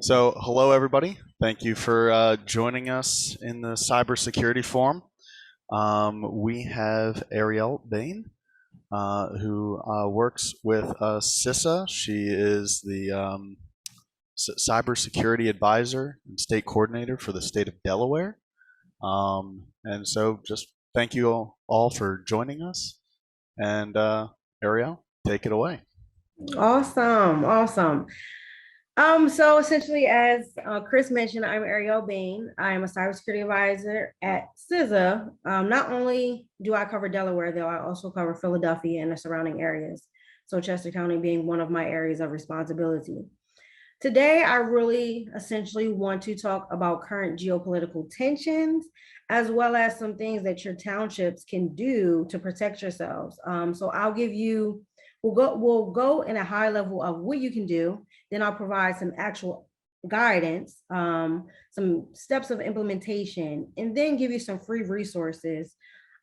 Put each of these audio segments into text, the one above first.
So, hello everybody. Thank you for joining us in the cybersecurity forum. We have Ariel Bain, who works with CISA. She is the cybersecurity advisor and state coordinator for the state of Delaware. And so, just thank you all for joining us. And Ariel, take it away. Awesome, awesome. So essentially, as Chris mentioned, I'm Ariel Bain. I am a cybersecurity advisor at CISA. Not only do I cover Delaware, though, I also cover Philadelphia and the surrounding areas. So Chester County being one of my areas of responsibility. Today, I really essentially want to talk about current geopolitical tensions, as well as some things that your townships can do to protect yourselves. So I'll give you, we'll go in a high level of what you can do. Then I'll provide some actual guidance, some steps of implementation, and then give you some free resources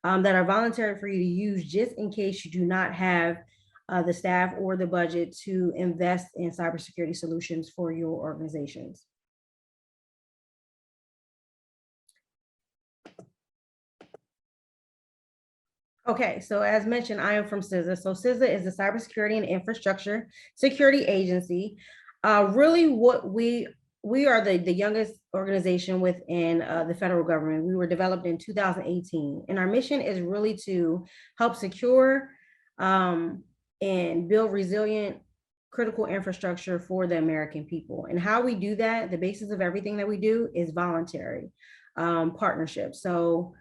that are voluntary for you to use just in case you do not have the staff or the budget to invest in cybersecurity solutions for your organizations. Okay, so as mentioned, I am from CISA. So CISA is the Cybersecurity and Infrastructure Security Agency. Really what we are the youngest organization within the federal government. We were developed in 2018, and our mission is really to help secure and build resilient critical infrastructure for the American people. And how we do that, the basis of everything that we do is voluntary partnerships. So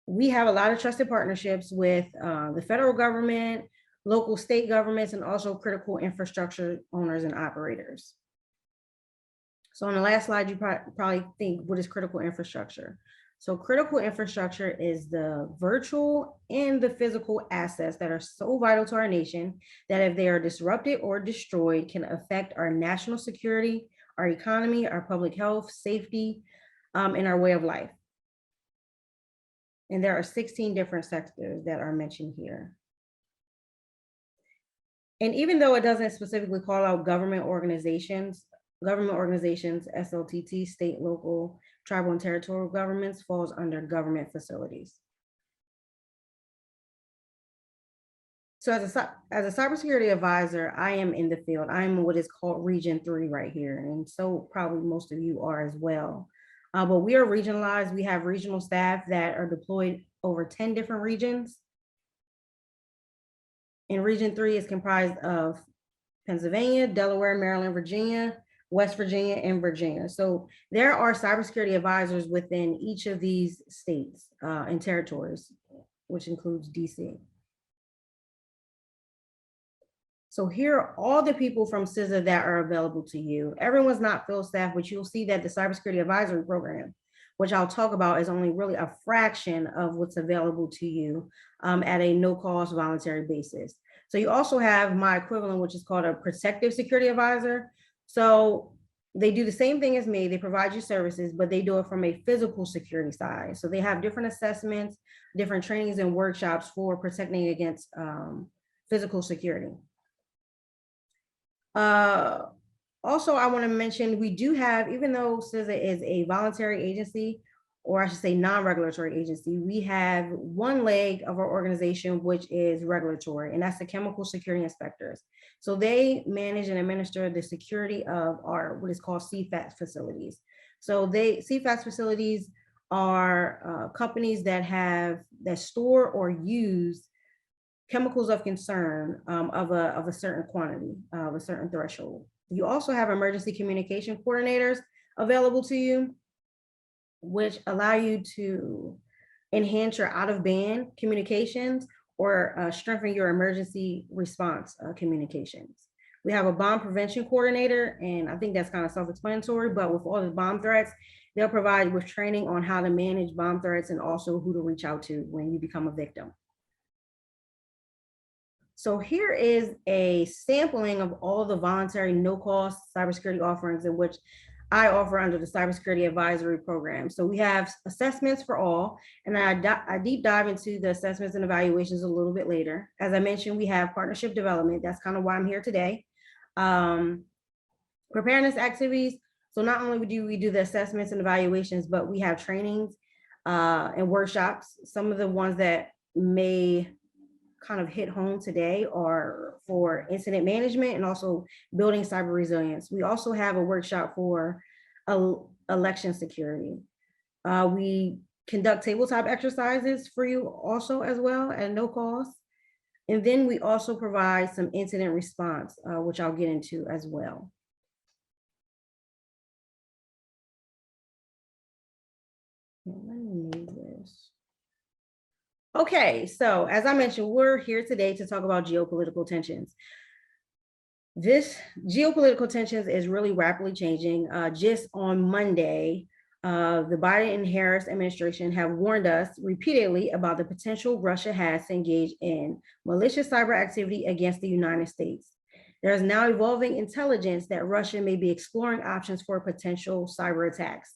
we have a lot of trusted partnerships with the federal government, local state governments, and also critical infrastructure owners and operators. So on the last slide, you probably think, what is critical infrastructure? So critical infrastructure is the virtual and the physical assets that are so vital to our nation that if they are disrupted or destroyed can affect our national security, our economy, our public health, safety, and our way of life. And there are 16 different sectors that are mentioned here. And even though it doesn't specifically call out government organizations, SLTT, state, local, tribal, and territorial governments falls under government facilities. So as a cybersecurity advisor, I am in the field. I'm what is called Region 3 right here. And so probably most of you are as well. But we are regionalized. We have regional staff that are deployed over 10 different regions. And Region 3 is comprised of Pennsylvania, Delaware, Maryland, Virginia, West Virginia, and Virginia. So there are cybersecurity advisors within each of these states and territories, which includes DC. So here are all the people from CISA that are available to you. Everyone's not field staff, but you'll see that the cybersecurity advisory program, which I'll talk about, is only really a fraction of what's available to you at a no-cost voluntary basis. So you also have my equivalent, which is called a protective security advisor. So they do the same thing as me. They provide you services, but they do it from a physical security side. So they have different assessments, different trainings and workshops for protecting against physical security. Also, I want to mention we do have, even though CISA is a voluntary agency, or I should say non-regulatory agency, we have one leg of our organization which is regulatory, and that's the chemical security inspectors. So they manage and administer the security of our what is called CFATS facilities. So CFATS facilities are companies that store or use chemicals of concern of a certain quantity, of a certain threshold. You also have emergency communication coordinators available to you, which allow you to enhance your out-of-band communications or strengthen your emergency response communications. We have a bomb prevention coordinator, and I think that's kind of self-explanatory, but with all the bomb threats, they'll provide with training on how to manage bomb threats and also who to reach out to when you become a victim. So here is a sampling of all the voluntary no-cost cybersecurity offerings in which I offer under the Cybersecurity Advisory Program. So we have assessments for all, and I deep dive into the assessments and evaluations a little bit later. As I mentioned, we have partnership development. That's kind of why I'm here today. Preparedness activities. So not only do we do the assessments and evaluations, but we have trainings and workshops. Some of the ones that may kind of hit home today are for incident management and also building cyber resilience. We also have a workshop for election security. We conduct tabletop exercises for you also as well at no cost. And then we also provide some incident response, which I'll get into as well. Let me move this. Okay, so as I mentioned, we're here today to talk about geopolitical tensions. This geopolitical tensions is really rapidly changing. Just on Monday, the Biden and Harris administration have warned us repeatedly about the potential Russia has to engage in malicious cyber activity against the United States. There is now evolving intelligence that Russia may be exploring options for potential cyber attacks.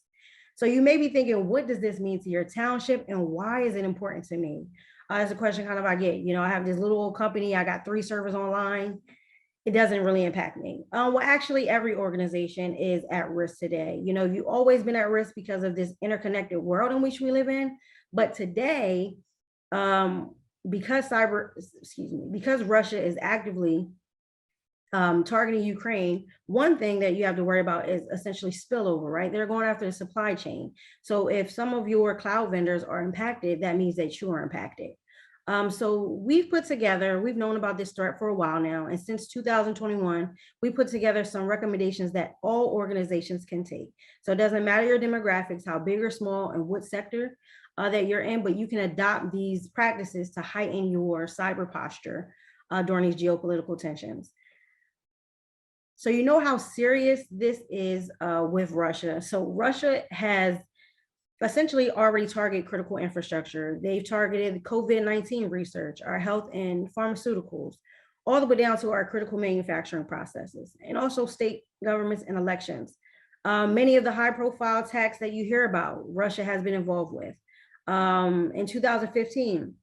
So you may be thinking, what does this mean to your township and why is it important to me? That's a question kind of I get. You know, I have this little old company, I got 3 servers online. It doesn't really impact me. Well, actually, every organization is at risk today. You know, you've always been at risk because of this interconnected world in which we live in. But today, because Russia is actively targeting Ukraine, one thing that you have to worry about is essentially spillover, right? They're going after the supply chain. So if some of your cloud vendors are impacted, that means that you are impacted. So we've known about this threat for a while now. And since 2021, we put together some recommendations that all organizations can take. So it doesn't matter your demographics, how big or small, and what sector that you're in, but you can adopt these practices to heighten your cyber posture during these geopolitical tensions. So you know how serious this is with Russia. So Russia has essentially already targeted critical infrastructure. They've targeted COVID-19 research, our health and pharmaceuticals, all the way down to our critical manufacturing processes, and also state governments and elections. Many of the high profile attacks that you hear about, Russia has been involved with. In 2015,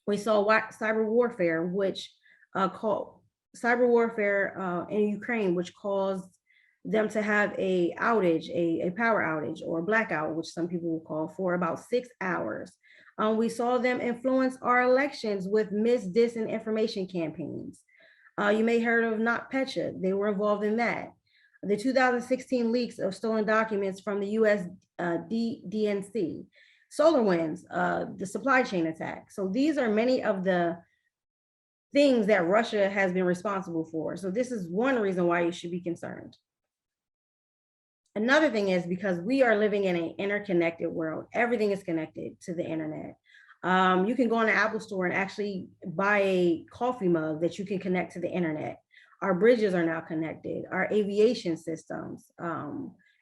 we saw cyber warfare, which called cyber warfare in Ukraine, which caused them to have a outage, a power outage or a blackout, which some people will call, for about 6 hours. We saw them influence our elections with dis, and information campaigns. You may have heard of NotPetya. They were involved in that. The 2016 leaks of stolen documents from the US DNC, SolarWinds, the supply chain attack. So these are many of the things that Russia has been responsible for. So this is one reason why you should be concerned. Another thing is because we are living in an interconnected world. Everything is connected to the internet. You can go on the Apple store and actually buy a coffee mug that you can connect to the internet. Our bridges are now connected, our aviation systems,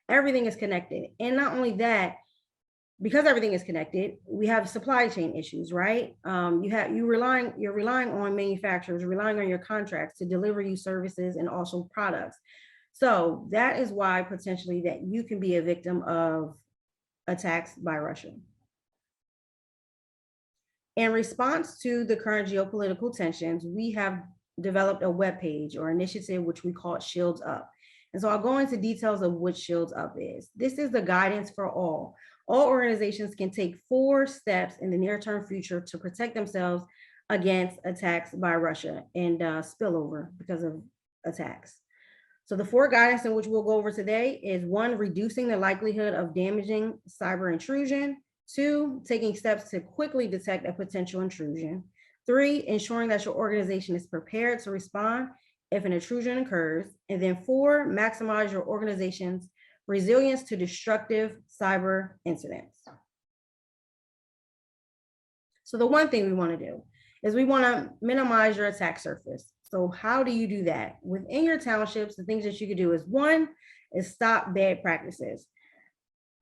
everything is connected. And not only that, because everything is connected, we have supply chain issues, right? You're relying on manufacturers, relying on your contracts to deliver you services and also products. So that is why potentially that you can be a victim of attacks by Russia. In response to the current geopolitical tensions, we have developed a webpage or initiative which we call Shields Up. And so I'll go into details of what Shields Up is. This is the guidance for all. All organizations can take 4 steps in the near-term future to protect themselves against attacks by Russia and spillover because of attacks. So the 4 guidance in which we'll go over today is 1, reducing the likelihood of damaging cyber intrusion. 2, taking steps to quickly detect a potential intrusion. 3, ensuring that your organization is prepared to respond if an intrusion occurs. And then 4, maximize your organization's resilience to destructive cyber incidents. So the one thing we want to do is we want to minimize your attack surface. So how do you do that? Within your townships, the things that you could do is 1 is stop bad practices.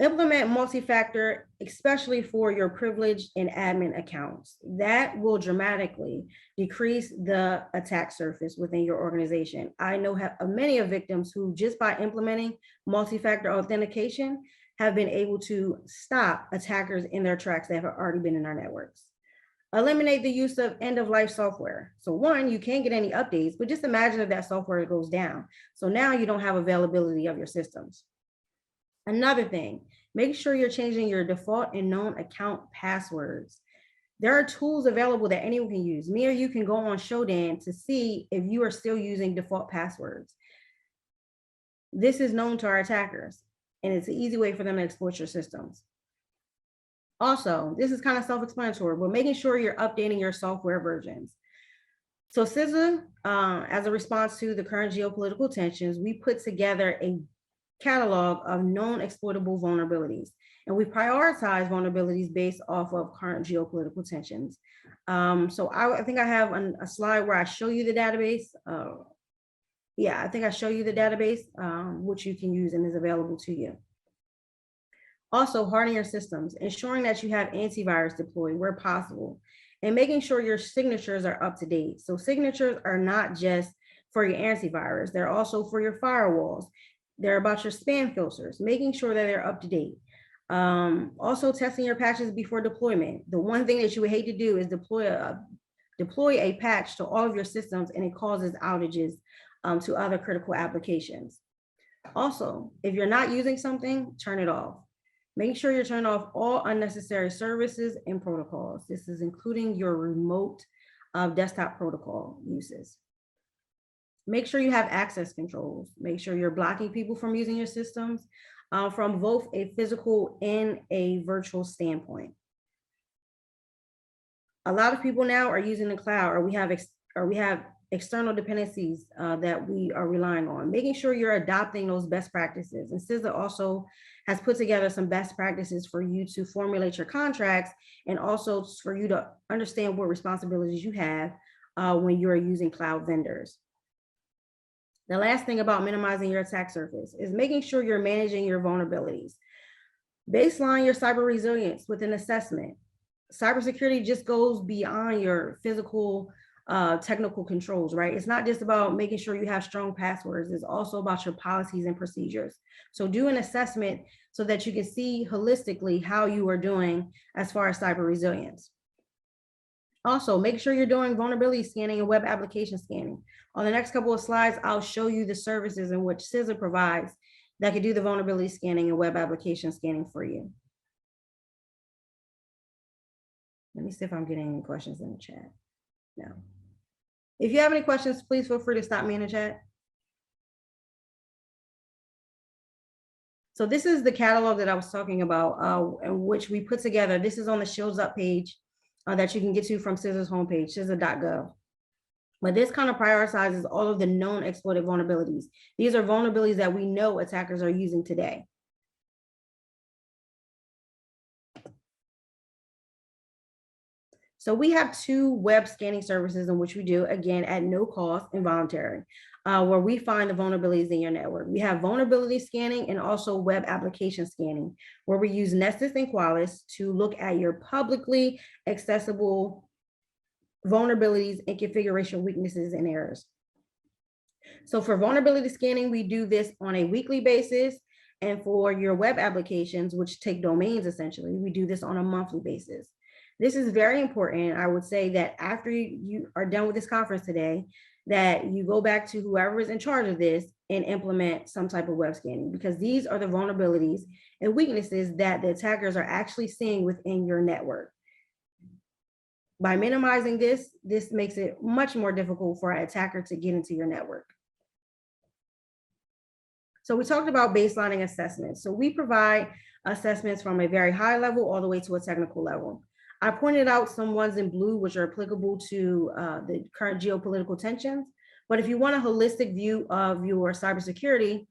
Implement multi-factor, especially for your privileged and admin accounts. That will dramatically decrease the attack surface within your organization. I know many of victims who just by implementing multi-factor authentication have been able to stop attackers in their tracks that have already been in our networks. Eliminate the use of end-of-life software. So one, you can't get any updates, but just imagine if that software goes down. So now you don't have availability of your systems. Another thing, make sure you're changing your default and known account passwords. There are tools available that anyone can use. Me or you can go on Shodan to see if you are still using default passwords. This is known to our attackers, and it's an easy way for them to exploit your systems. Also, this is kind of self-explanatory, but making sure you're updating your software versions. So CCATO, as a response to the current geopolitical tensions, we put together a catalog of known exploitable vulnerabilities. And we prioritize vulnerabilities based off of current geopolitical tensions. So I think I have a slide where I show you the database. Yeah, I think I show you the database, which you can use and is available to you. Also, hardening your systems, ensuring that you have antivirus deployed where possible, and making sure your signatures are up to date. So signatures are not just for your antivirus, they're also for your firewalls. They're about your spam filters, making sure that they're up to date. Also testing your patches before deployment. The one thing that you would hate to do is deploy a patch to all of your systems and it causes outages to other critical applications. Also, if you're not using something, turn it off. Make sure you turn off all unnecessary services and protocols. This is including your remote desktop protocol uses. Make sure you have access controls. Make sure you're blocking people from using your systems from both a physical and a virtual standpoint. A lot of people now are using the cloud, or we have external dependencies that we are relying on. Making sure you're adopting those best practices. And CCATO also has put together some best practices for you to formulate your contracts and also for you to understand what responsibilities you have when you're using cloud vendors. The last thing about minimizing your attack surface is making sure you're managing your vulnerabilities. Baseline your cyber resilience with an assessment. Cybersecurity just goes beyond your physical technical controls, right? It's not just about making sure you have strong passwords. It's also about your policies and procedures. So do an assessment so that you can see holistically how you are doing as far as cyber resilience. Also, make sure you're doing vulnerability scanning and web application scanning. On the next couple of slides, I'll show you the services in which CCATO provides that can do the vulnerability scanning and web application scanning for you. Let me see if I'm getting any questions in the chat. No. If you have any questions, please feel free to stop me in the chat. So this is the catalog that I was talking about, in which we put together. This is on the Shields Up page that you can get to from CCATO's homepage, CCATO.gov. But this kind of prioritizes all of the known exploited vulnerabilities. These are vulnerabilities that we know attackers are using today. So we have 2 web scanning services in which we do, again, at no cost and voluntary, where we find the vulnerabilities in your network. We have vulnerability scanning and also web application scanning, where we use Nessus and Qualys to look at your publicly accessible vulnerabilities and configuration weaknesses and errors. So for vulnerability scanning, we do this on a weekly basis. And for your web applications, which take domains, essentially, we do this on a monthly basis. This is very important. I would say that after you are done with this conference today, that you go back to whoever is in charge of this and implement some type of web scanning, because these are the vulnerabilities and weaknesses that the attackers are actually seeing within your network. By minimizing this makes it much more difficult for an attacker to get into your network. So we talked about baselining assessments. So we provide assessments from a very high level all the way to a technical level. I pointed out some ones in blue, which are applicable to the current geopolitical tensions. But if you want a holistic view of your cybersecurity,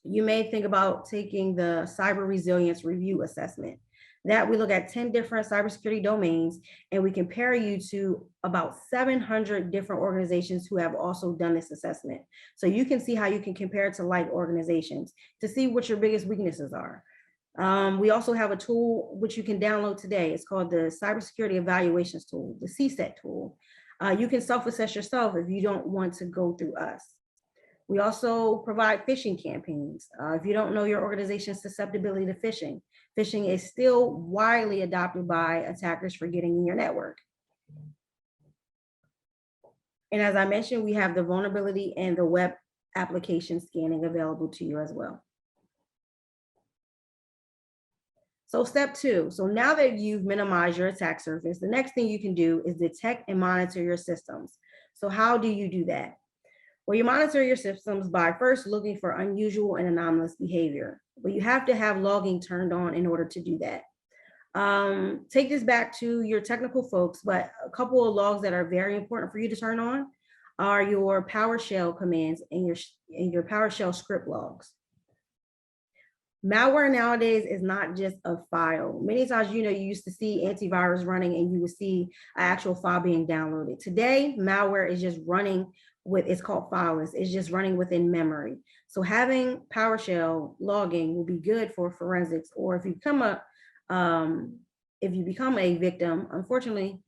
you may think about taking the Cyber Resilience Review Assessment. That we look at 10 different cybersecurity domains, and we compare you to about 700 different organizations who have also done this assessment. So you can see how you can compare it to like organizations to see what your biggest weaknesses are. We also have a tool which you can download today. It's called the Cybersecurity Evaluations Tool, the CSET tool. You can self-assess yourself if you don't want to go through us. We also provide phishing campaigns. If you don't know your organization's susceptibility to phishing, phishing is still widely adopted by attackers for getting in your network. And as I mentioned, we have the vulnerability and the web application scanning available to you as well. So step 2, so now that you've minimized your attack surface, the next thing you can do is detect and monitor your systems. So how do you do that? Well, you monitor your systems by first looking for unusual and anomalous behavior, but you have to have logging turned on in order to do that. Take this back to your technical folks, but a couple of logs that are very important for you to turn on are your PowerShell commands and your PowerShell script logs. Malware nowadays is not just a file. Many times, you used to see antivirus running and you would see an actual file being downloaded. Today, malware is just running it's called fileless. It's just running within memory. So having PowerShell logging will be good for forensics, or if you become a victim, unfortunately,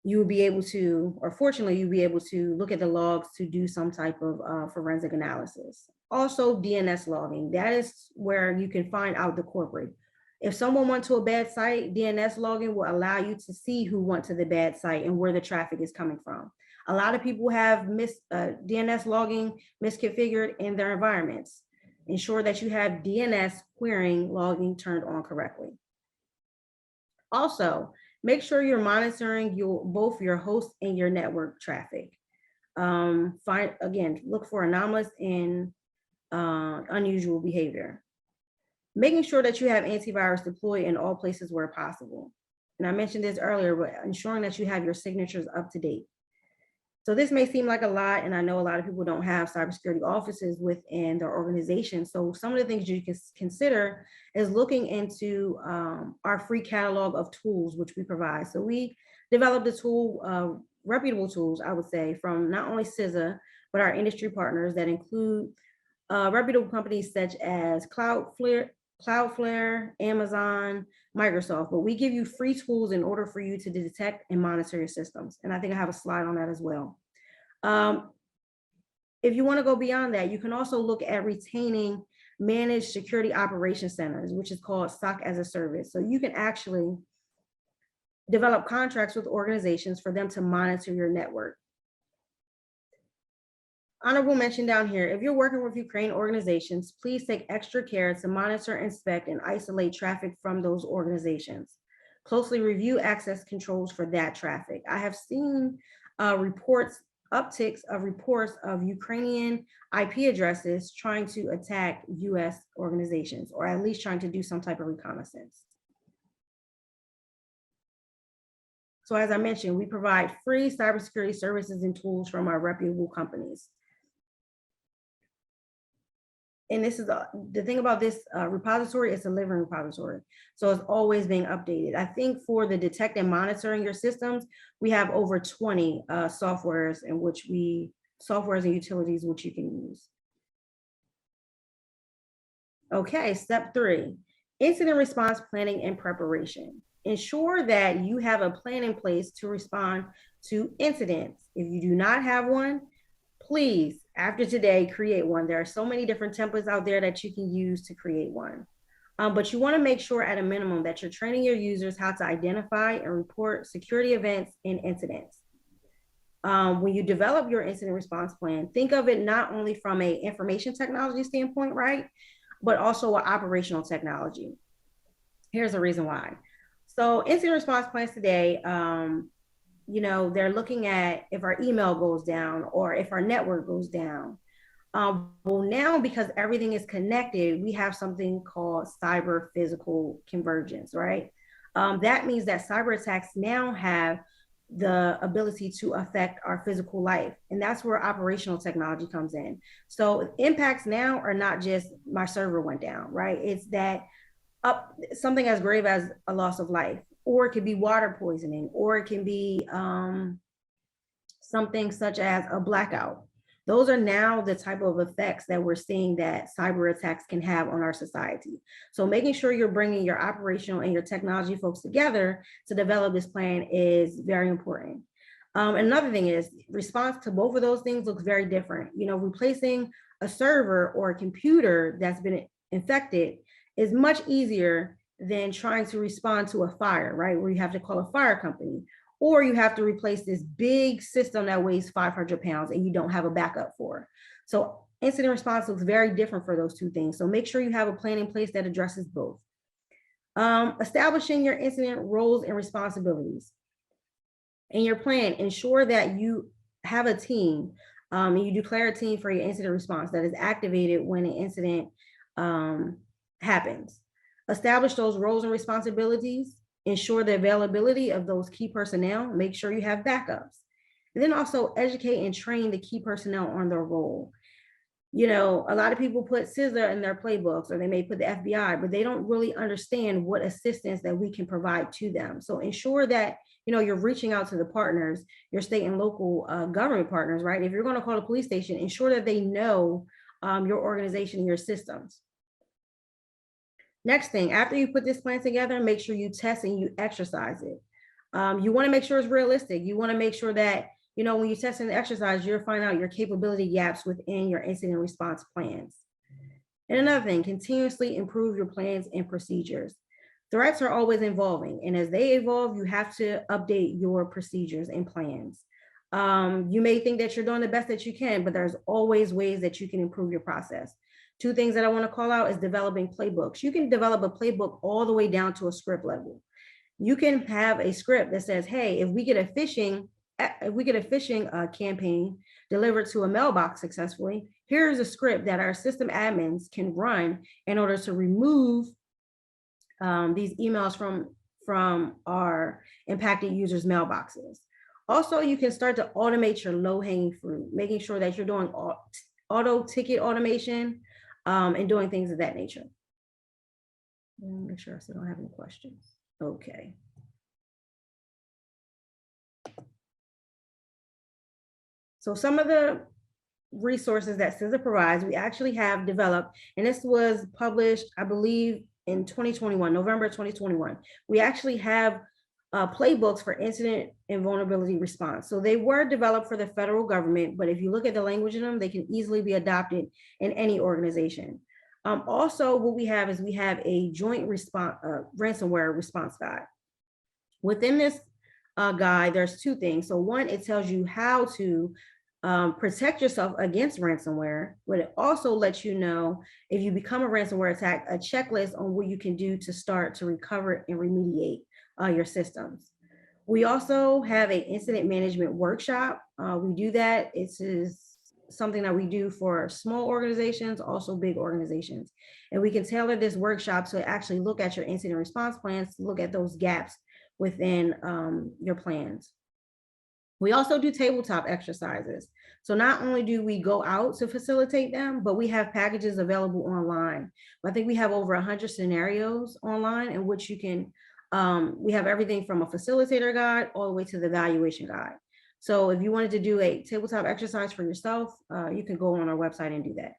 you will be able to, or fortunately, you'll be able to look at the logs to do some type of forensic analysis. Also, DNS logging. That is where you can find out the culprit. If someone went to a bad site, DNS logging will allow you to see who went to the bad site and where the traffic is coming from. A lot of people have DNS logging misconfigured in their environments. Ensure that you have DNS querying logging turned on correctly. Also, make sure you're monitoring both your host and your network traffic. Look for anomalous and unusual behavior. Making sure that you have antivirus deployed in all places where possible. And I mentioned this earlier, but ensuring that you have your signatures up to date. So this may seem like a lot, and I know a lot of people don't have cybersecurity offices within their organization. So some of the things you can consider is looking into our free catalog of tools, which we provide. So we developed a tool, reputable tools, I would say, from not only CCATO, but our industry partners that include reputable companies such as Cloudflare, Amazon, Microsoft, but we give you free tools in order for you to detect and monitor your systems. And I think I have a slide on that as well. If you want to go beyond that, you can also look at retaining managed security operations centers, which is called SOC as a service. So you can actually develop contracts with organizations for them to monitor your network. Honorable mention down here, if you're working with Ukraine organizations, please take extra care to monitor, inspect, and isolate traffic from those organizations. Closely review access controls for that traffic. I have seen upticks of reports of Ukrainian IP addresses trying to attack US organizations, or at least trying to do some type of reconnaissance. So as I mentioned, we provide free cybersecurity services and tools from our reputable companies. And this is the thing about this repository, it's a living repository. So it's always being updated. I think for the detect and monitoring your systems, we have over 20 softwares and utilities which you can use. Okay, step 3, incident response planning and preparation. Ensure that you have a plan in place to respond to incidents. If you do not have one, please, after today, create one. There are so many different templates out there that you can use to create one. But you want to make sure at a minimum that you're training your users how to identify and report security events and incidents. When you develop your incident response plan, think of it not only from an information technology standpoint, right, but also an operational technology. Here's the reason why. So incident response plans today, they're looking at if our email goes down or if our network goes down. Well, now because everything is connected, we have something called cyber physical convergence, right? That means that cyber attacks now have the ability to affect our physical life. And that's where operational technology comes in. So impacts now are not just my server went down, right? It's that something as grave as a loss of life, or it could be water poisoning, or it can be something such as a blackout. Those are now the type of effects that we're seeing that cyber attacks can have on our society. So making sure you're bringing your operational and your technology folks together to develop this plan is very important. Another thing is response to both of those things looks very different. Replacing a server or a computer that's been infected is much easier than trying to respond to a fire, right? Where you have to call a fire company, or you have to replace this big system that weighs 500 pounds and you don't have a backup for. So incident response looks very different for those two things. So make sure you have a plan in place that addresses both. Establishing your incident roles and responsibilities. In your plan, ensure that you have a team, and you declare a team for your incident response that is activated when an incident happens. Establish those roles and responsibilities. Ensure the availability of those key personnel. Make sure you have backups. And then also educate and train the key personnel on their role. A lot of people put CCATO in their playbooks, or they may put the FBI, but they don't really understand what assistance that we can provide to them. So ensure that you're reaching out to the partners, your state and local government partners, right? If you're going to call a police station, ensure that they know your organization and your systems. Next thing, after you put this plan together, make sure you test and you exercise it. You want to make sure it's realistic. You want to make sure that when you test and exercise, you're finding out your capability gaps within your incident response plans. And another thing, continuously improve your plans and procedures. Threats are always evolving, and as they evolve, you have to update your procedures and plans. You may think that you're doing the best that you can, but there's always ways that you can improve your process. Two things that I want to call out is developing playbooks. You can develop a playbook all the way down to a script level. You can have a script that says, hey, if we get a phishing campaign delivered to a mailbox successfully, here's a script that our system admins can run in order to remove these emails from our impacted users' mailboxes. Also, you can start to automate your low-hanging fruit, making sure that you're doing auto ticket automation and doing things of that nature. Make sure I still don't have any questions. Okay. So some of the resources that CCATO provides, we actually have developed, and this was published, I believe, in 2021, November 2021. We actually have playbooks for incident and vulnerability response. So they were developed for the federal government, but if you look at the language in them, they can easily be adopted in any organization. Also, what we have is we have a joint response ransomware response guide. Within this guide, there's two things. So one, it tells you how to protect yourself against ransomware, but it also lets you know if you become a ransomware attack, a checklist on what you can do to start to recover and remediate your systems. We also have an incident management workshop. We do that. It is something that we do for small organizations, also big organizations. And we can tailor this workshop to actually look at your incident response plans, to look at those gaps within your plans. We also do tabletop exercises. So not only do we go out to facilitate them, but we have packages available online. I think we have over 100 scenarios online in which you can, we have everything from a facilitator guide all the way to the evaluation guide. So if you wanted to do a tabletop exercise for yourself, you can go on our website and do that.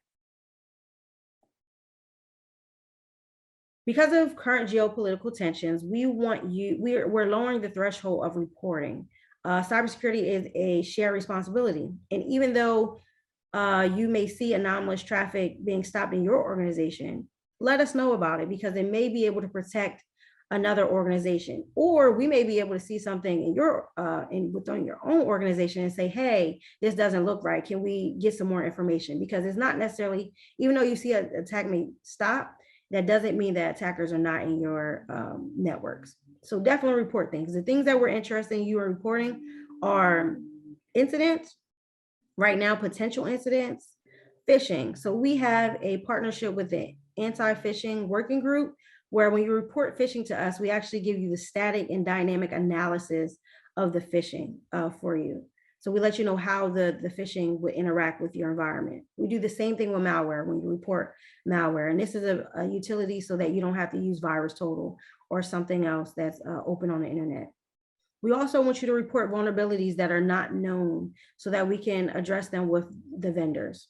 Because of current geopolitical tensions, we're lowering the threshold of reporting. Cybersecurity is a shared responsibility. And even though you may see anomalous traffic being stopped in your organization, let us know about it, because it may be able to protect another organization, or we may be able to see something in within your own organization and say, hey, this doesn't look right. Can we get some more information? Because it's not necessarily, even though you see an attack may stop, that doesn't mean that attackers are not in your networks. So definitely report things. The things that we're interested in you are reporting are incidents, right now, potential incidents, phishing. So we have a partnership with the anti-phishing working group, where when you report phishing to us, we actually give you the static and dynamic analysis of the phishing for you. So we let you know how the phishing would interact with your environment. We do the same thing with malware when you report malware. And this is a utility so that you don't have to use VirusTotal or something else that's open on the internet. We also want you to report vulnerabilities that are not known so that we can address them with the vendors.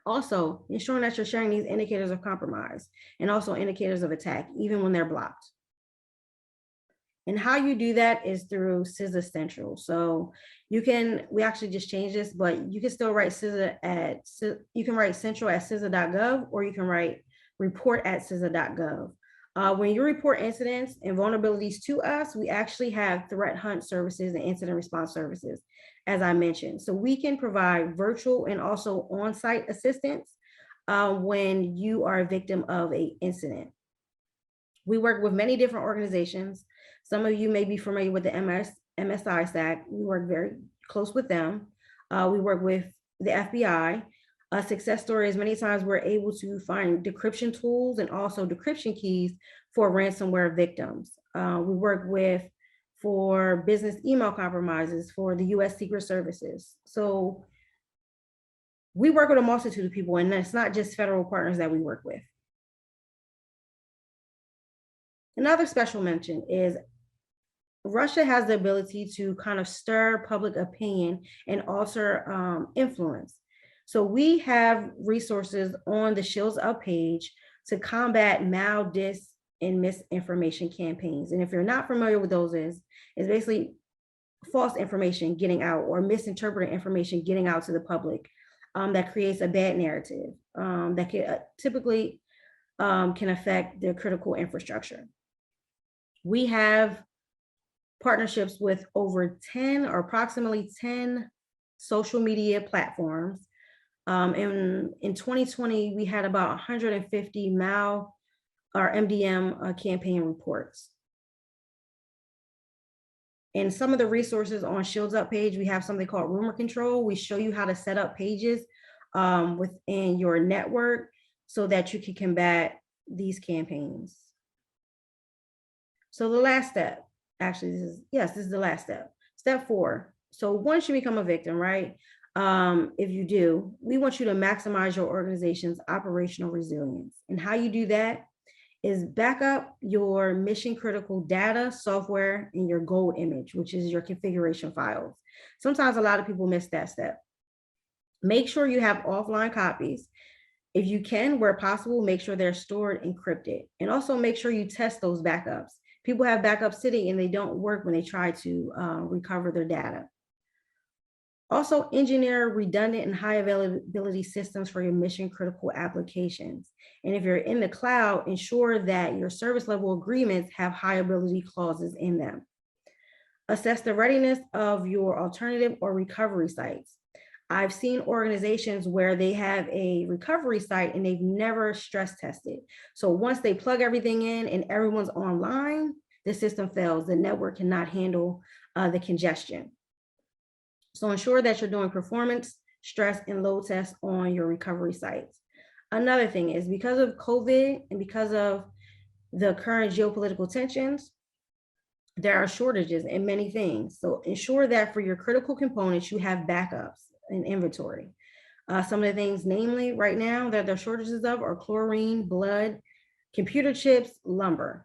Also, ensuring that you're sharing these indicators of compromise and also indicators of attack, even when they're blocked. And how you do that is through CCA Central. So we actually just changed this, but you can still write you can write central at CCA.gov, or you can write report at CCA.gov. When you report incidents and vulnerabilities to us, we actually have threat hunt services and incident response services, as I mentioned. So we can provide virtual and also on-site assistance when you are a victim of an incident. We work with many different organizations. Some of you may be familiar with the MSI SAC. We work very close with them. We work with the FBI. A success story is many times we're able to find decryption tools and also decryption keys for ransomware victims. We work for business email compromises for the US Secret Services. So we work with a multitude of people, and it's not just federal partners that we work with. Another special mention is Russia has the ability to kind of stir public opinion and alter influence. So we have resources on the Shields Up page to combat dis, and misinformation campaigns. And if you're not familiar with those, it's basically false information getting out or misinterpreted information getting out to the public that creates a bad narrative that can typically can affect their critical infrastructure. We have partnerships with over 10 or approximately 10 social media platforms. In 2020, we had about 150 MDM campaign reports. In some of the resources on Shields Up page, we have something called rumor control. We show you how to set up pages within your network so that you can combat these campaigns. So the last step, actually, this is the last step. Step 4. So once you become a victim, right? If you do, we want you to maximize your organization's operational resilience. And how you do that is back up your mission critical data, software, and your gold image, which is your configuration files. Sometimes a lot of people miss that step. Make sure you have offline copies. If you can, where possible, make sure they're stored encrypted. And also make sure you test those backups. People have backups sitting and they don't work when they try to recover their data. Also, engineer redundant and high availability systems for your mission critical applications. And if you're in the cloud, ensure that your service level agreements have high ability clauses in them. Assess the readiness of your alternative or recovery sites. I've seen organizations where they have a recovery site and they've never stress tested. So once they plug everything in and everyone's online, the system fails. The network cannot handle the congestion. So ensure that you're doing performance, stress, and load tests on your recovery sites. Another thing is because of COVID and because of the current geopolitical tensions, there are shortages in many things. So ensure that for your critical components, you have backups and inventory. Some of the things, namely right now that there are shortages of are chlorine, blood, computer chips, lumber.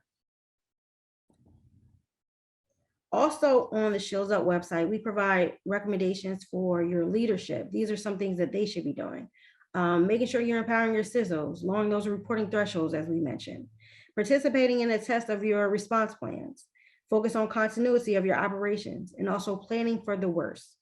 Also on the Shields Up website, we provide recommendations for your leadership. These are some things that they should be doing. Making sure you're empowering your CISOs, lowering those reporting thresholds, as we mentioned. Participating in a test of your response plans. Focus on continuity of your operations and also planning for the worst.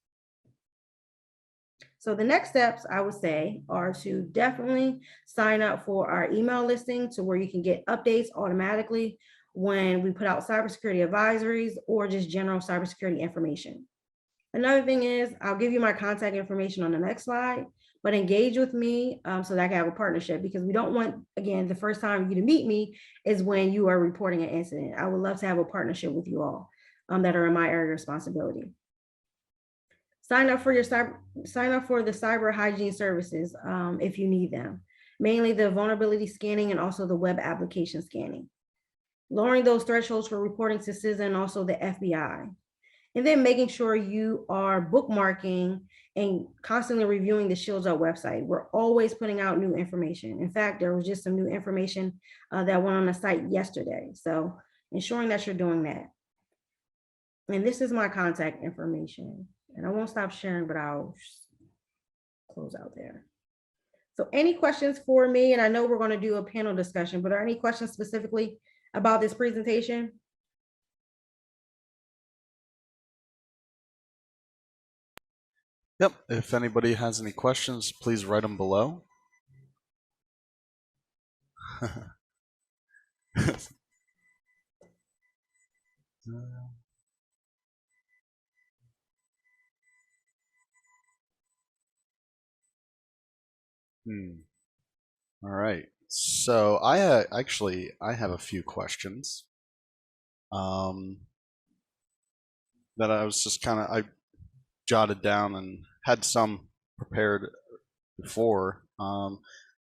So the next steps I would say are to definitely sign up for our email listing to where you can get updates automatically when we put out cybersecurity advisories or just general cybersecurity information. Another thing is I'll give you my contact information on the next slide, but engage with me so that I can have a partnership, because we don't want, again, the first time you to meet me is when you are reporting an incident. I would love to have a partnership with you all that are in my area of responsibility. Sign up for the cyber hygiene services if you need them, mainly the vulnerability scanning and also the web application scanning. Lowering those thresholds for reporting to CISA and also the FBI. And then making sure you are bookmarking and constantly reviewing the Shields Up website. We're always putting out new information. In fact, there was just some new information that went on the site yesterday. So ensuring that you're doing that. And this is my contact information. And I won't stop sharing, but I'll close out there. So any questions for me? And I know we're going to do a panel discussion, but are any questions specifically about this presentation? Yep. If anybody has any questions, please write them below. Hmm. All right. So I have a few questions um, that I was just I jotted down and had some prepared before, and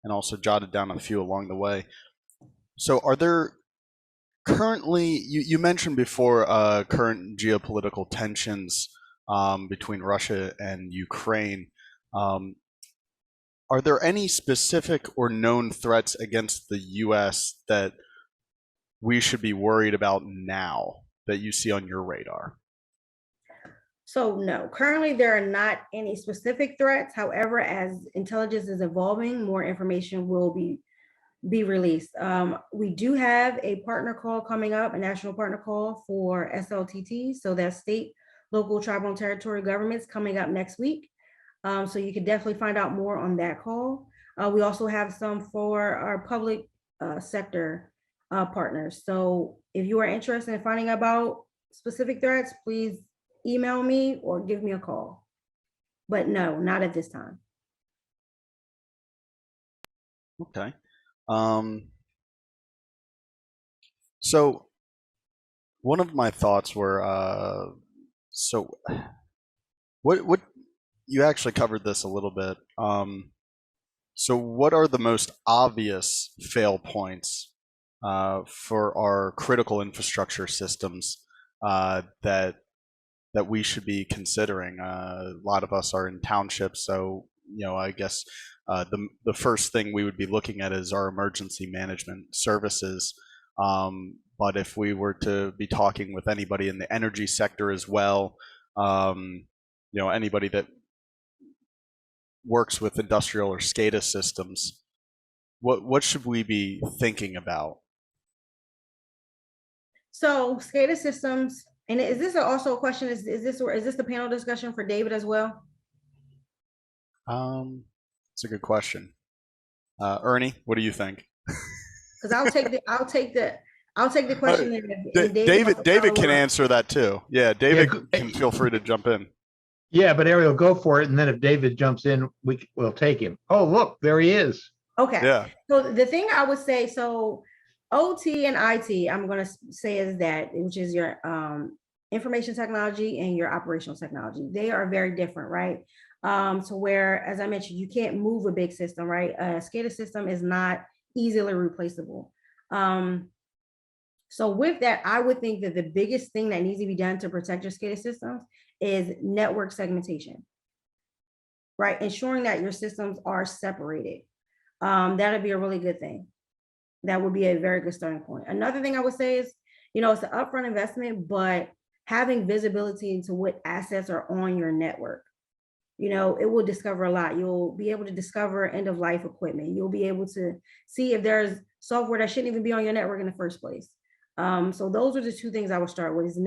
also jotted down a few along the way. So are there currently, you mentioned before current geopolitical tensions between Russia and Ukraine. Um, are there any specific or known threats against the US that we should be worried about now that you see on your radar? So no, currently there are not any specific threats. However, as intelligence is evolving, more information will be released. We do have a partner call coming up, a national partner call for SLTT. So that's state, local, tribal, and territory governments coming up next week. So you can definitely find out more on that call. We also have some for our public sector partners. So if you are interested in finding about specific threats, please email me or give me a call. But no, not at this time. Okay. So one of my thoughts were, so what you actually covered this a little bit. So what are the most obvious fail points for our critical infrastructure systems that we should be considering? A lot of us are in townships, so I guess the first thing we would be looking at is our emergency management services. But if we were to be talking with anybody in the energy sector as well, anybody that works with industrial or SCADA systems, what should we be thinking about? So SCADA systems, and is this also a question? Is this the panel discussion for David as well? It's a good question. Ernie, what do you think? Because I'll take the question and David can answer that too. Yeah, David Yeah, can feel free to jump in. yeah, but Ariel, go for it, and then if David jumps in, we'll take him. Oh, look, there he is. Okay. Yeah. So the thing I would say, so OT and IT, I'm going to say is that, which is your information technology and your operational technology. They are very different, right? So where, as I mentioned, you can't move a big system, right? A SCADA system is not easily replaceable. So with that, I would think that the biggest thing that needs to be done to protect your SCADA systems is network segmentation, right? Ensuring that your systems are separated. That'd be a really good thing. That would be a very good starting point. Another thing I would say is, it's an upfront investment, but having visibility into what assets are on your network, it will discover a lot. You'll be able to discover end of life equipment. You'll be able to see if there's software that shouldn't even be on your network in the first place. So those are the two things I would start with: is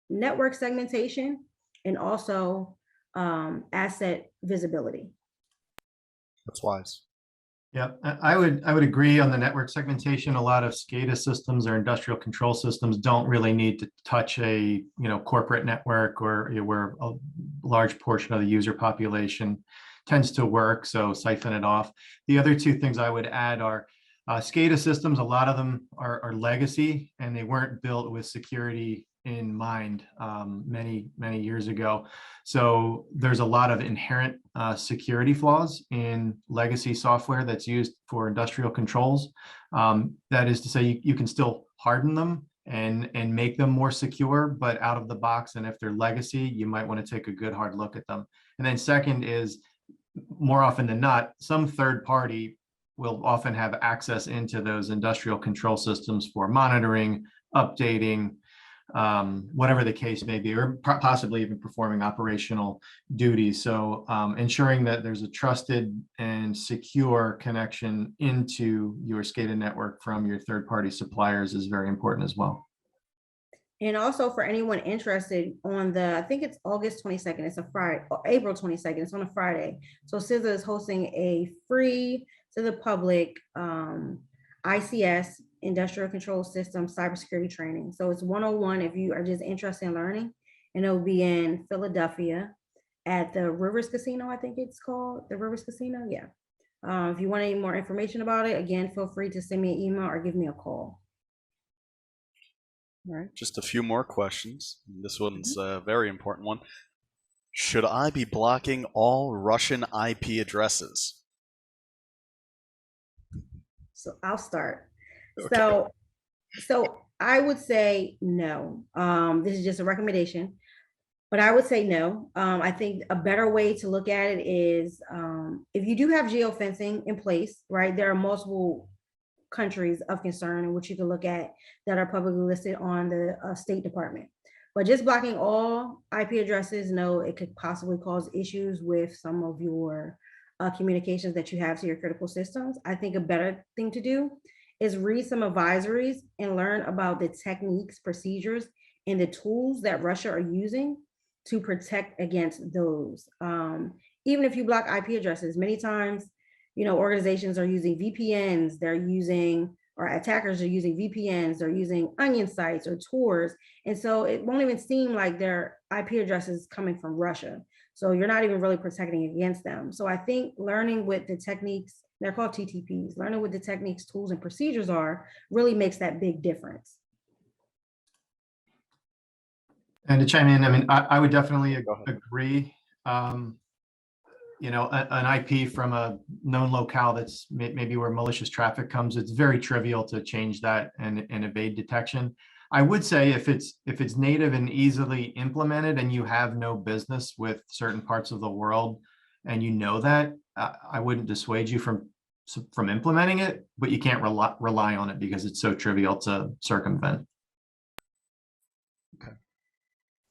network segmentation and also asset visibility. That's wise. Yeah, I would agree on the network segmentation. A lot of SCADA systems or industrial control systems don't really need to touch a corporate network or where a large portion of the user population tends to work. So siphon it off. The other two things I would add are SCADA systems. A lot of them are legacy, and they weren't built with security in mind many years ago. So there's a lot of inherent security flaws in legacy software that's used for industrial controls. That is to say, you can still harden them and make them more secure, but out of the box. And if they're legacy, you might want to take a good hard look at them. And then second is, more often than not, some third party will often have access into those industrial control systems for monitoring, updating, whatever the case may be, or possibly even performing operational duties. So ensuring that there's a trusted and secure connection into your SCADA network from your third-party suppliers is very important as well. And also for anyone interested on the, I think it's August 22nd, it's a Friday, or April 22nd, it's on a Friday. So CCATO is hosting a free to the public ICS, Industrial Control System Cybersecurity Training. So it's 101 if you are just interested in learning, and it'll be in Philadelphia at the Rivers Casino, I think it's called, the Rivers Casino, yeah. If you want any more information about it, again, feel free to send me an email or give me a call. All right, just a few more questions. This one's a very important one. Should I be blocking all Russian IP addresses? So I'll start. Okay. So I would say no. This is just a recommendation, but I would say no. I think a better way to look at it is if you do have geofencing in place, right? There are multiple countries of concern in which you can look at that are publicly listed on the State Department. But just blocking all IP addresses, no, it could possibly cause issues with some of your communications that you have to your critical systems. I think a better thing to do is read some advisories and learn about the techniques, procedures, and the tools that Russia are using to protect against those. Even if you block IP addresses, many times, organizations are using VPNs, or attackers are using VPNs, they're using onion sites or Tors. And so it won't even seem like their IP addresses coming from Russia. So you're not even really protecting against them. So I think learning with the techniques, they're called TTPs, learning what the techniques, tools, and procedures are really makes that big difference. And to chime in, I mean, I would definitely agree. An IP from a known locale that's maybe where malicious traffic comes, it's very trivial to change that and evade detection. I would say if it's native and easily implemented and you have no business with certain parts of the world and you know that, I wouldn't dissuade you from implementing it, but you can't rely on it because it's so trivial to circumvent. Okay.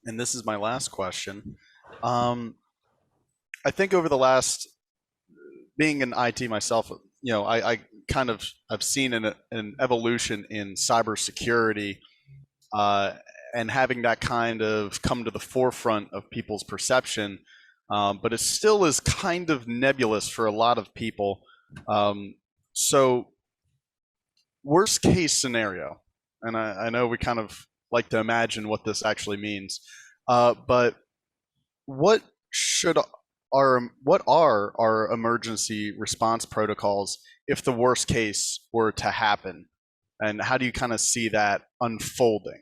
And this is my last question. I think over the last, being in IT myself, I kind of I've seen an evolution in cybersecurity, and having that kind of come to the forefront of people's perception, but it still is kind of nebulous for a lot of people. So, worst case scenario, and I know we kind of like to imagine what this actually means, but what are our emergency response protocols if the worst case were to happen, and how do you kind of see that unfolding?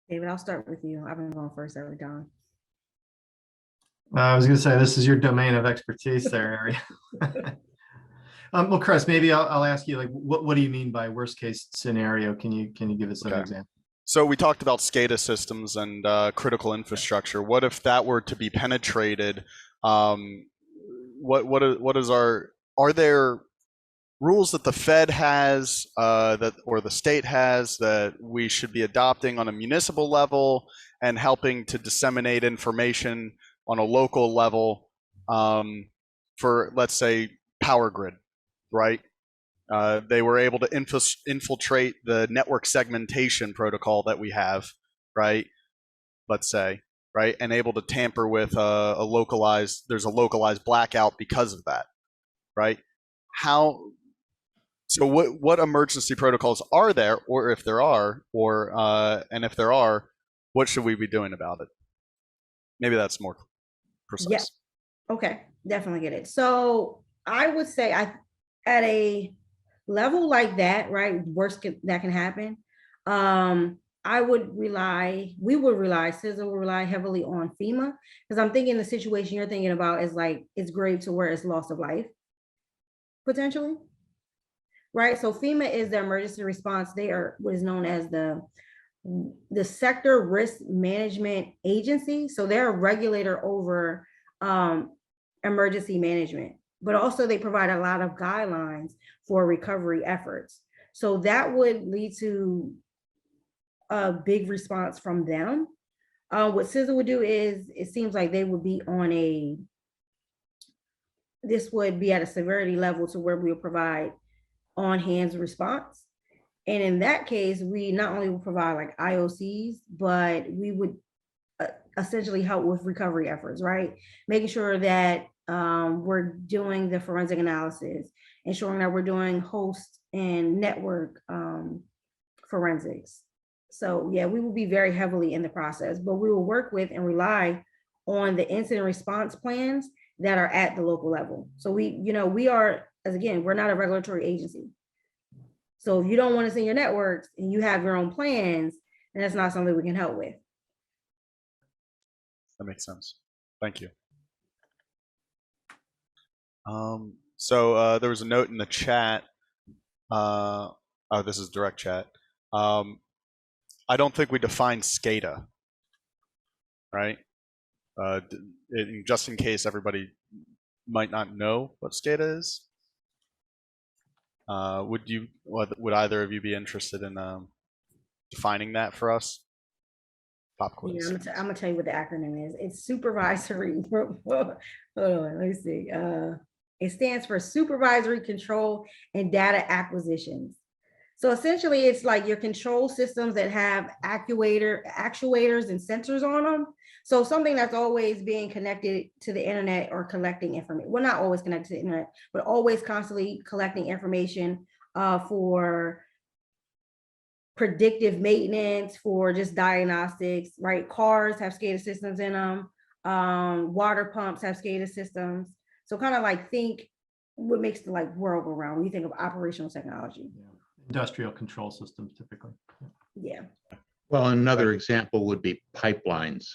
David, I'll start with you. I've been going first every time. I was going to say, this is your domain of expertise there, Ari. Well, Chris, maybe I'll ask you, like, what do you mean by worst case scenario? Can you give us an example? So we talked about SCADA systems and critical infrastructure. What if that were to be penetrated? Are there rules that the Fed has or the state has that we should be adopting on a municipal level and helping to disseminate information on a local level for, let's say, power grid, right? They were able to infiltrate the network segmentation protocol that we have, right? Let's say, right, and able to tamper with there's a localized blackout because of that, right? So what emergency protocols are there, or if there are, and if there are, what should we be doing about it? Maybe that's more precise. Yeah. Okay, definitely get it. So I would say at a level like that, right, that can happen, we would rely, CCATO will rely heavily on FEMA, because I'm thinking the situation you're thinking about is like, it's grave to where it's loss of life, potentially, right? So FEMA is the emergency response. They are what is known as the Sector Risk Management Agency. So they're a regulator over emergency management, but also they provide a lot of guidelines for recovery efforts. So that would lead to a big response from them. What CCATO would do is, it seems like they would be this would be at a severity level to where we would provide on-hands response. And in that case, we not only will provide like IOCs, but we would essentially help with recovery efforts, right? Making sure that we're doing the forensic analysis, ensuring that we're doing host and network forensics. So yeah, we will be very heavily in the process, but we will work with and rely on the incident response plans that are at the local level. So we are, as again, we're not a regulatory agency. So if you don't want us in your networks and you have your own plans, then that's not something we can help with. That makes sense. Thank you. So there was a note in the chat. Oh, this is direct chat. I don't think we defined SCADA, right? Just in case everybody might not know what SCADA is. Would either of you be interested in defining that for us? Pop quiz. Yeah, I'm gonna tell you what the acronym is. It's supervisory. Hold on, let me see. It stands for supervisory control and data acquisitions. So essentially, it's like your control systems that have actuators and sensors on them. So something that's always being connected to the internet or collecting information. Well, not always connected to the internet, but always constantly collecting information for predictive maintenance, for just diagnostics, right? Cars have SCADA systems in them. Water pumps have SCADA systems. So kind of like think what makes the like world go round when you think of operational technology. Yeah. Industrial control systems typically. Yeah. Well, another example would be pipelines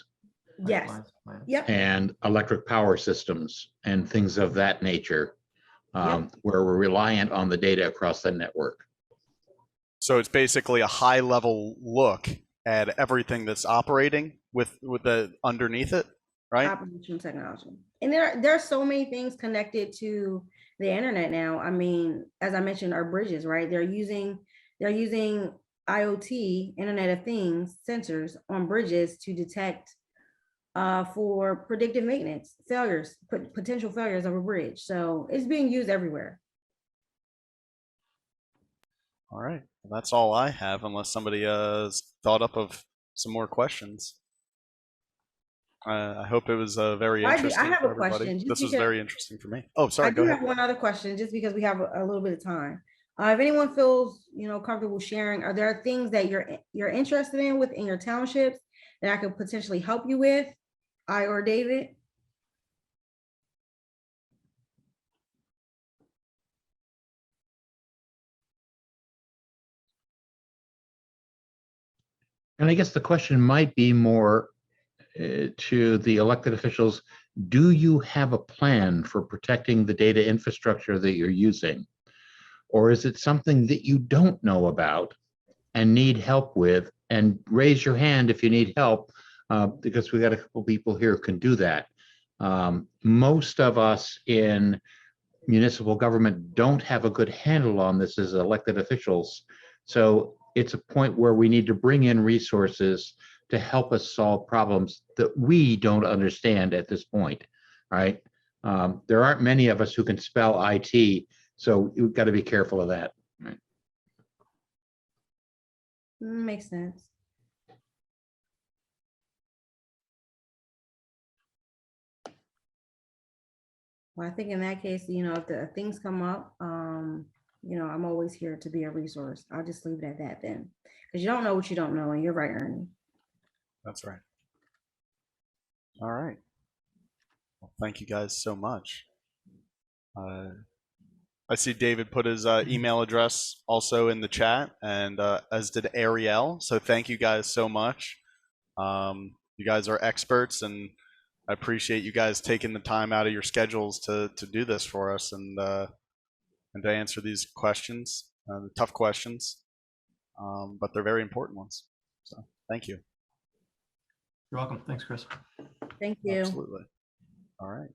Yes. Plants. Yep. and electric power systems and things of that nature, Yep. where we're reliant on the data across the network. So it's basically a high level look at everything that's operating with the underneath it, right? Operational technology. And there are so many things connected to the internet now. I mean, as I mentioned, our bridges, right? They're using IoT, Internet of Things sensors on bridges to detect for predictive maintenance failures, potential failures of a bridge. So it's being used everywhere. All right, well, that's all I have, unless somebody has thought up of some more questions. I hope it was very interesting. I have for a everybody. question. This was very interesting for me. Oh, sorry. I Go do ahead. have one other question, just because we have a little bit of time. If anyone feels comfortable sharing, are there things that you're interested in within your townships that I could potentially help you with, I or David? And I guess the question might be more to the elected officials. Do you have a plan for protecting the data infrastructure that you're using? Or is it something that you don't know about and need help with? And raise your hand if you need help, because we got a couple people here who can do that. Most of us in municipal government don't have a good handle on this as elected officials. So it's a point where we need to bring in resources to help us solve problems that we don't understand at this point, right? There aren't many of us who can spell IT, so you've got to be careful of that. Right? Makes sense. Well, I think in that case, if the things come up, I'm always here to be a resource. I'll just leave it at that then, because you don't know what you don't know, and you're right, Ernie. That's right. All right. Well, thank you guys so much. I see David put his email address also in the chat, and as did Ariel. So thank you guys so much. You guys are experts, and I appreciate you guys taking the time out of your schedules to do this for us and to answer these questions, the tough questions, but they're very important ones. So thank you. You're welcome. Thanks, Chris. Thank you. Absolutely. All right.